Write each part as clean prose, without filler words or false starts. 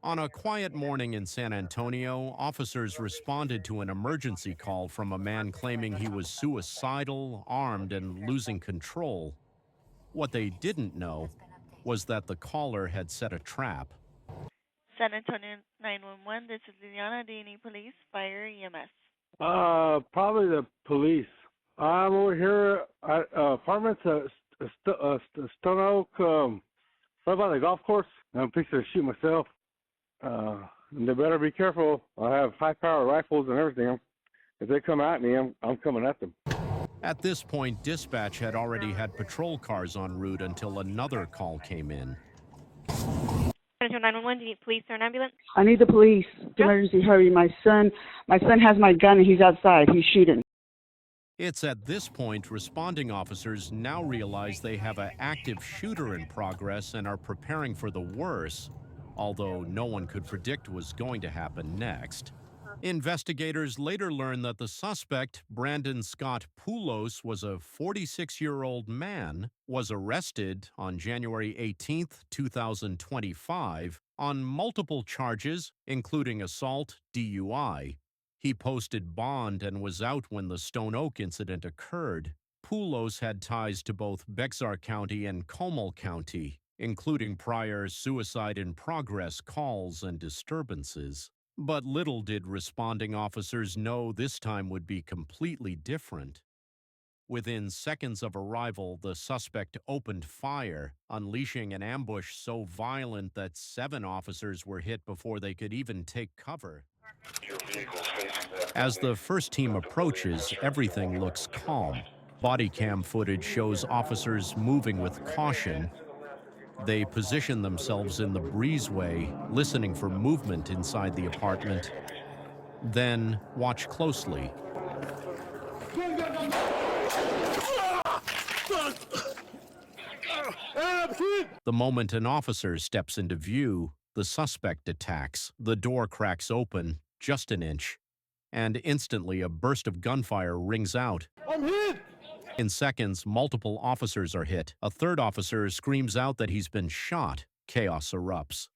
On a quiet morning in San Antonio, officers responded to an emergency call from a man claiming he was suicidal, armed, and losing control. What they didn't know was that the caller had set a trap. San Antonio 911, this is Liliana, D&E Police, Fire, EMS. Probably the police. I'm over here at apartments at Stone Oak, right by the golf course. I'm fixing to shoot myself. And they better be careful. I have high-power rifles and everything. If they come at me, I'm coming at them. At this point, dispatch had already had patrol cars en route until another call came in. 911, do you need police or an ambulance? I need the police. Emergency, hurry. My son has my gun and he's outside. He's shooting. It's at this point responding officers now realize they have an active shooter in progress and are preparing for the worst, although no one could predict what was going to happen next. Investigators later learned that the suspect, Brandon Scott Poulos, was a 46-year-old man, was arrested on January 18, 2025, on multiple charges, including assault, DUI. He posted bond and was out when the Stone Oak incident occurred. Poulos had ties to both Bexar County and Comal County, including prior suicide-in-progress calls and disturbances. But little did responding officers know this time would be completely different. Within seconds of arrival, the suspect opened fire, unleashing an ambush so violent that 7 officers were hit before they could even take cover. As the first team approaches, everything looks calm. Bodycam footage shows officers moving with caution. They position themselves in the breezeway, listening for movement inside the apartment. Then watch closely. The moment an officer steps into view, the suspect attacks. The door cracks open just an inch, and instantly a burst of gunfire rings out. I'm hit! In seconds, multiple officers are hit. A third officer screams out that he's been shot. Chaos erupts.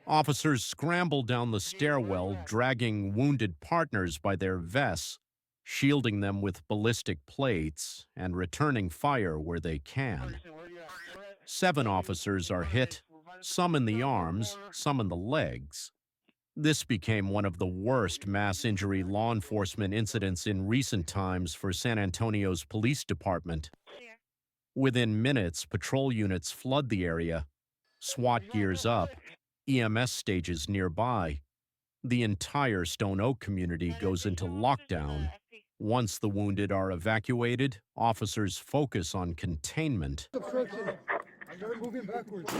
Officers scramble down the stairwell, dragging wounded partners by their vests, shielding them with ballistic plates, and returning fire where they can. 7 officers are hit, some in the arms, some in the legs. This became one of the worst mass injury law enforcement incidents in recent times for San Antonio's police department. Within minutes, patrol units flood the area, SWAT gears up, EMS stages nearby. The entire Stone Oak community goes into lockdown. Once the wounded are evacuated, officers focus on containment. I'm moving backwards.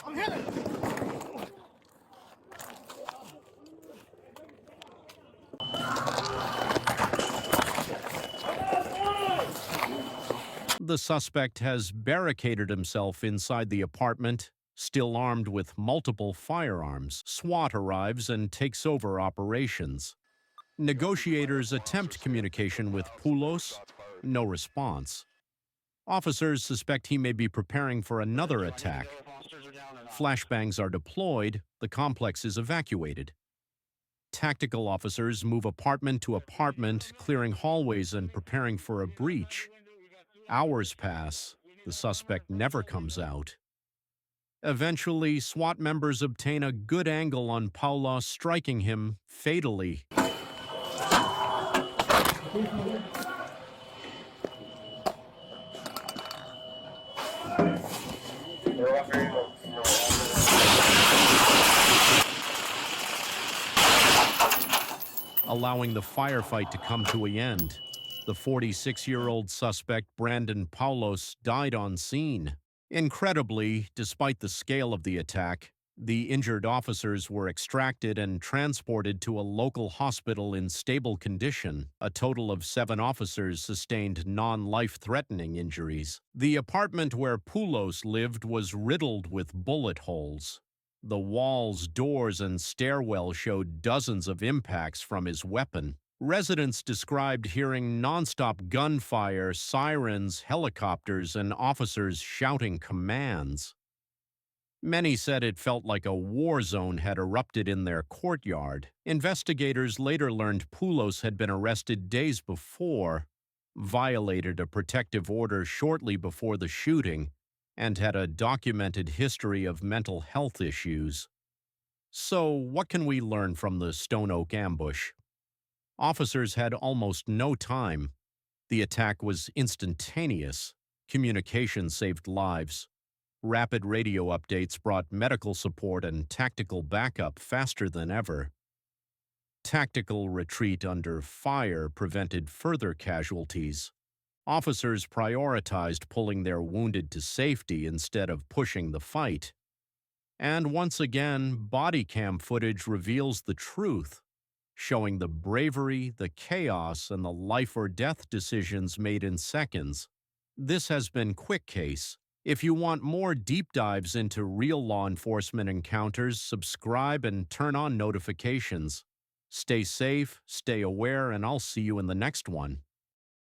I'm hit! The suspect has barricaded himself inside the apartment, still armed with multiple firearms. SWAT arrives and takes over operations. Negotiators attempt communication with Poulos. No response. Officers suspect he may be preparing for another attack. Flashbangs are deployed. The complex is evacuated. Tactical officers move apartment to apartment, clearing hallways and preparing for a breach. Hours pass. The suspect never comes out. Eventually, SWAT members obtain a good angle on Poulos, striking him fatally. Allowing the firefight to come to an end. The 46-year-old suspect, Brandon Poulos, died on scene. Incredibly, despite the scale of the attack, the injured officers were extracted and transported to a local hospital in stable condition. A total of 7 officers sustained non-life-threatening injuries. The apartment where Poulos lived was riddled with bullet holes. The walls, doors, and stairwell showed dozens of impacts from his weapon. Residents described hearing nonstop gunfire, sirens, helicopters, and officers shouting commands. Many said it felt like a war zone had erupted in their courtyard. Investigators later learned Poulos had been arrested days before, violated a protective order shortly before the shooting, and had a documented history of mental health issues. So, what can we learn from the Stone Oak ambush? Officers had almost no time. The attack was instantaneous. Communication saved lives. Rapid radio updates brought medical support and tactical backup faster than ever. Tactical retreat under fire prevented further casualties. Officers prioritized pulling their wounded to safety instead of pushing the fight. And once again, Bodycam footage reveals the truth, showing the bravery, the chaos, and the life or death decisions made in seconds. This has been Quick Case. If you want more deep dives into real law enforcement encounters, subscribe and turn on notifications. Stay safe, stay aware, and I'll see you in the next one.